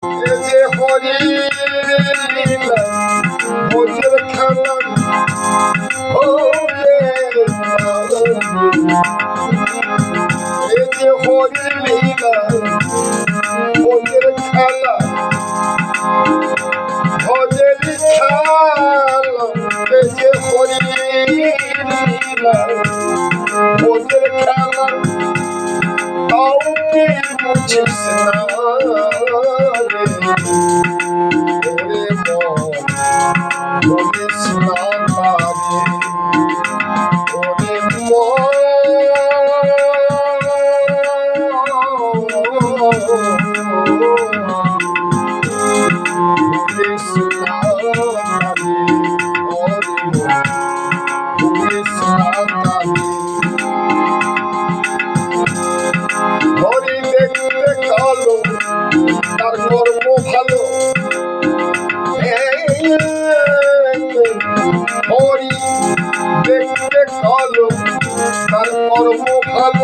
এ যে হরি লীলা ভোজের খেলা এ যে হরি লীলা ভোজের খেলা ভোজের খেলা এ যে হরি লীলা ভোজের খেলা তাও কি বুঝিস না হরি দেখতে কালো তার কর্ম ভালো হরি দেখতে কালো তার কর্ম ভালো